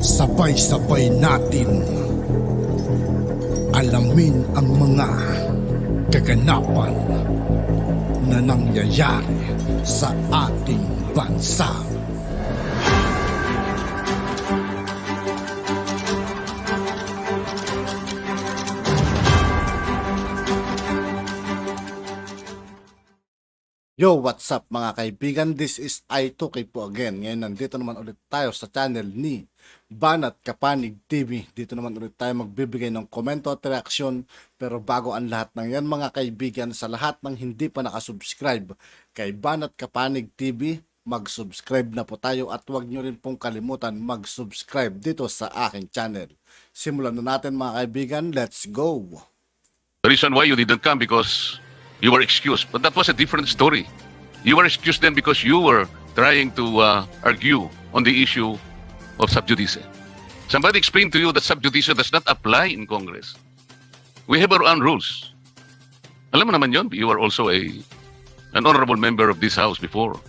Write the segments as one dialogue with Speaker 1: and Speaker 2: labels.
Speaker 1: Sabay-sabay natin alamin ang mga kaganapan na nangyayari sa ating bansa.
Speaker 2: Yo, what's up mga kaibigan? This is I2K po again. Ngayon nandito naman ulit tayo sa channel ni Banat Kapanig TV. Dito naman ulit tayo magbibigay ng komento at reaksyon. Pero bago ang lahat ng yan mga kaibigan, sa lahat ng hindi pa nakasubscribe kay Banat Kapanig TV, mag-subscribe na po tayo at huwag nyo rin pong kalimutan mag-subscribe dito sa aking channel. Simulan na natin mga kaibigan, let's go!
Speaker 3: The reason why you didn't come because you were excused, but that was a different story. You were excused then because you were trying to argue on the issue of sub judice. Somebody explained to you that sub judice does not apply in Congress. We have our own rules. Alam mo naman yun, you were also an honorable member of this house before.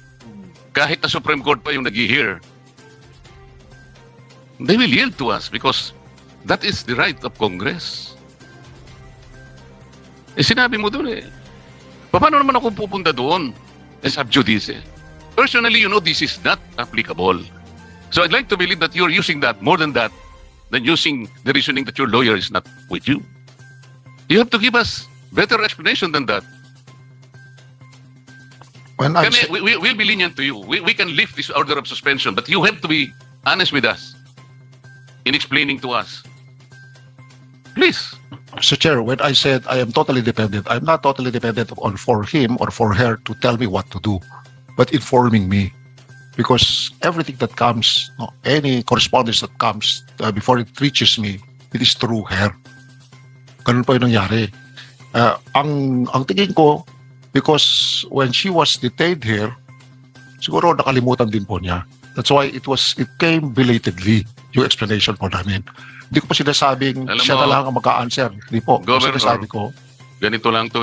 Speaker 3: Kahit na Supreme Court pa yung nag-hear, they will yield to us because that is the right of Congress. Sinabi mo doon paano naman ako pupunta doon sub judice? Personally, you know this is not applicable. So I'd like to believe that you're using that more than using the reasoning that your lawyer is not with you. You have to give us better explanation than that.
Speaker 4: When
Speaker 3: We'll be lenient to you. We can lift this order of suspension, but you have to be honest with us in explaining to us. Please.
Speaker 4: Mr. Chair, when I said I am totally dependent, I'm not totally dependent on for him or for her to tell me what to do, but informing me. Because everything that comes, any correspondence that comes before it reaches me, it is through her. Ganun pa yung nangyari. Ang tingin ko, because when she was detained here, siguro nakalimutan din po niya. That's why it came belatedly, yung explanation po namin. Hindi ko po sinasabing siya na lang ang mag-a-answer. Hindi po.
Speaker 3: Governor,
Speaker 4: sinasabi ko,
Speaker 3: ganito lang to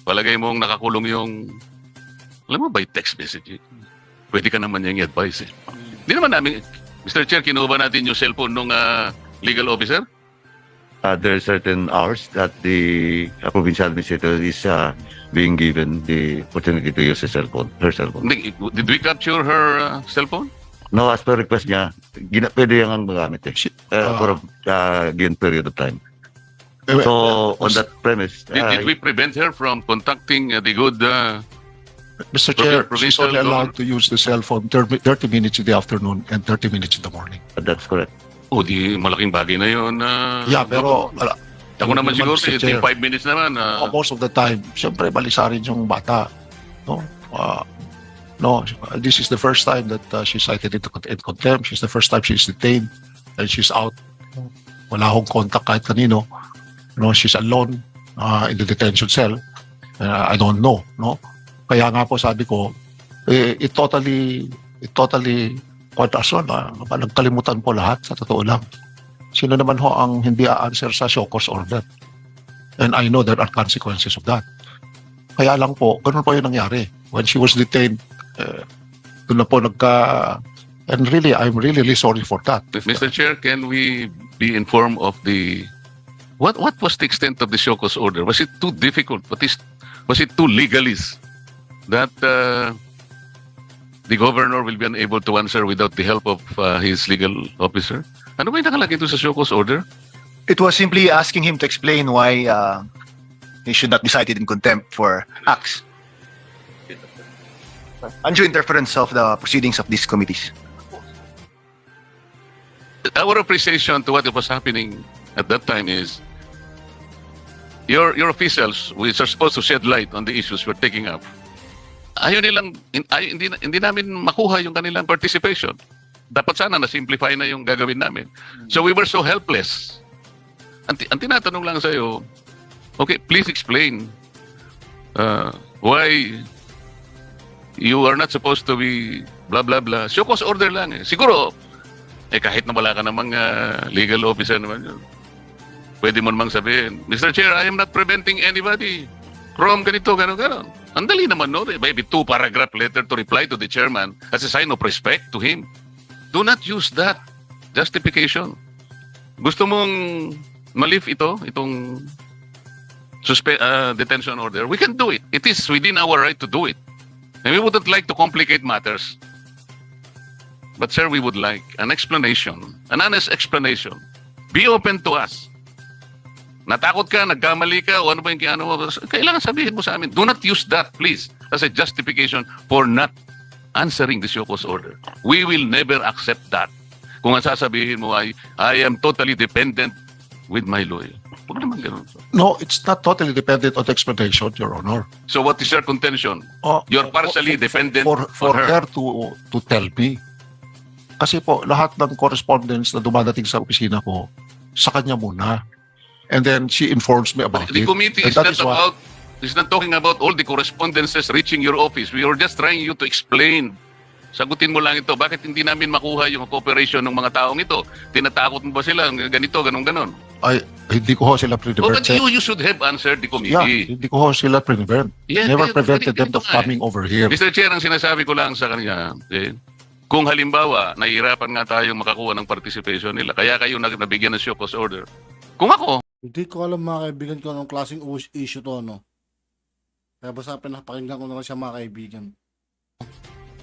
Speaker 3: Palagay mong nakakulong yung, alam mo, by text message. Pwede ka naman yung advice Hindi naman namin, Mr. Chair, kinuha ba natin yung cellphone ng legal officer?
Speaker 5: There are certain hours that the provincial administrator is being given the opportunity to use her cell phone.
Speaker 3: Did we capture her cellphone?
Speaker 5: No, as per request niya, pwede yung magamit for a given period of time. So, on that premise,
Speaker 3: Did we prevent her from contacting the good...
Speaker 4: Mr. Chair, she's
Speaker 3: provincial
Speaker 4: only allowed to use the cell phone 30 minutes in the afternoon and 30 minutes in the morning.
Speaker 5: that's correct.
Speaker 3: di malaking bagay na yun.
Speaker 4: Yeah, pero...
Speaker 3: Ako naman siguro,
Speaker 4: Mr. Chair,
Speaker 3: 5 minutes naman.
Speaker 4: most of the time, siyempre, balisa rin yung bata. No, this is the first time that she's cited in contempt. She's the first time she's detained and she's out. Wala akong contact kahit kanino. She's alone in the detention cell. I don't know. Kaya nga po sabi ko, it totally nagkalimutan po lahat sa totoo lang. Sino naman ho ang hindi a-answer sa show cause order? And I know there are consequences of that. Kaya lang po, ganun po yung nangyari. When she was detained, doon na po and really, I'm really sorry for that.
Speaker 3: Mr. Chair, can we be informed of what was the extent of the show cause order? Was it too difficult? Was it too legalist that the governor will be unable to answer without the help of his legal officer? Ano ba yung nakalagay ito sa show cause order?
Speaker 6: It was simply asking him to explain why he should not be cited in contempt for acts. Undue interference of the proceedings of these committees.
Speaker 3: Our appreciation to what was happening at that time is your officials, which are supposed to shed light on the issues we're taking up, hindi namin makuha yung kanilang participation. Dapat sana na-simplify na yung gagawin namin. So we were so helpless. Ang tinatanong lang sa'yo, okay, please explain why you are not supposed to be blah blah blah. Show cause order lang Siguro, kahit na wala ka namang legal officer naman yun, pwede mo namang sabihin, Mr. Chair, I am not preventing anybody from ganito, gano'n. Ang dali naman, no? Maybe 2-paragraph letter to reply to the chairman as a sign of respect to him. Do not use that Justification. Gusto mong malif itong detention order, we can do it. It is within our right to do it. And we wouldn't like to complicate matters. But sir, we would like an explanation, an honest explanation. Be open to us. Natakot ka, nagkamali ka, o ano ba yung ano mo, kailangan sabihin mo sa amin. Do not use that, please, as a justification for not answering the show cause order. We will never accept that. Kung ang sasabihin mo ay, I am totally dependent with my lawyer. Huwag naman ganun.
Speaker 4: No, it's not totally dependent on the explanation, Your Honor.
Speaker 3: So what is your contention?
Speaker 4: Oh,
Speaker 3: You're partially dependent
Speaker 4: for
Speaker 3: on her.
Speaker 4: her to tell me. Kasi po, lahat ng correspondence na dumadating sa opisina ko, sa kanya muna. And then she informs me about
Speaker 3: The
Speaker 4: it.
Speaker 3: committee
Speaker 4: And
Speaker 3: is
Speaker 4: that
Speaker 3: not
Speaker 4: is why-
Speaker 3: about, is not talking about all the correspondences reaching your office. We are just trying you to explain. Sagutin mo lang ito. Bakit hindi namin makuha yung cooperation ng mga taong ito? Tinatakot mo ba sila? Ganito, ganon.
Speaker 4: Ay, hindi ko ho sila
Speaker 3: Oh,
Speaker 4: pre-divert.
Speaker 3: but you should have answered the
Speaker 4: Yeah,
Speaker 3: committee.
Speaker 4: hindi ko ho sila pre-divert.
Speaker 3: Yeah,
Speaker 4: Never
Speaker 3: yeah,
Speaker 4: prevented them
Speaker 3: ganito
Speaker 4: of
Speaker 3: nga eh.
Speaker 4: coming over here.
Speaker 3: Mr. Chair, ang sinasabi ko lang sa kanila, kung halimbawa, nahihirapan nga tayong makakuha ng participation nila, kaya kayo nabigyan ng show cause order. Kung ako,
Speaker 2: Hindi ko alam mga kaibigan ko anong klaseng issue to, no? Kaya basta pinapakinggan ko na lang siya mga kaibigan.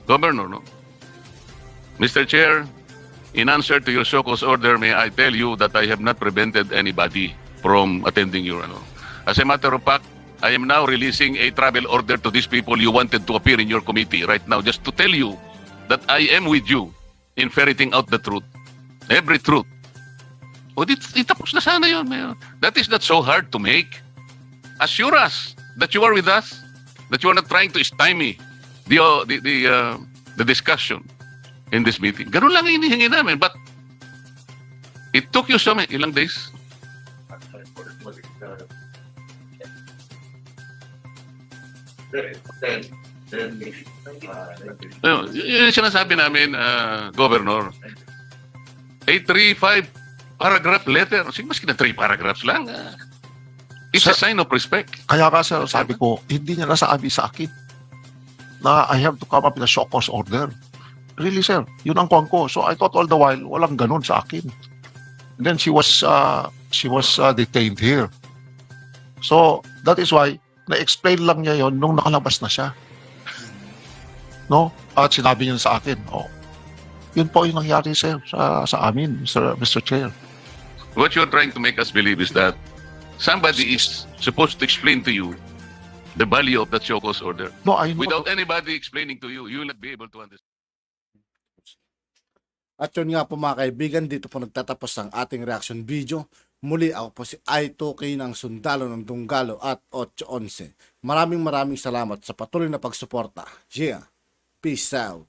Speaker 3: Governor, no? Mr. Chair, in answer to your show cause order, may I tell you that I have not prevented anybody from attending your ano. As a matter of fact, I am now releasing a travel order to these people you wanted to appear in your committee right now just to tell you that I am with you in ferreting out the truth. Every truth. O di tapos na sana yun, Mayor. That is not so hard to make. Assure us that you are with us, that you are not trying to stymie the discussion in this meeting. Ganun lang ang hinihingi namin. But it took you ilang days? Yun yung sinasabi namin, Governor. A 3-5 paragraph letter. Sige, maski na 3 paragraphs lang. It's a sign of respect.
Speaker 4: Kaya ka sir, sabi ko, hindi niya nasabi sa akin na I have to come up with a show cause order. Really sir, yun ang kuwang ko. So I thought all the while, walang ganun sa akin. And then she was detained here. So that is why, na-explain lang niya yon nung nakalabas na siya. No? At sinabi niya sa akin, yun po yung nangyari sir sa amin, Mr. Chair.
Speaker 3: What you're trying to make us believe is that somebody is supposed to explain to you the value of that show cause order.
Speaker 4: No, I know.
Speaker 3: Without anybody explaining to you, you will not be able to understand.
Speaker 2: At yun nga po mga kaibigan, dito po nagtatapos ang ating reaction video. Muli ako po si I2K ng Sundalo ng Dunggalo at 811. Maraming salamat sa patuloy na pagsuporta. Yeah, peace out.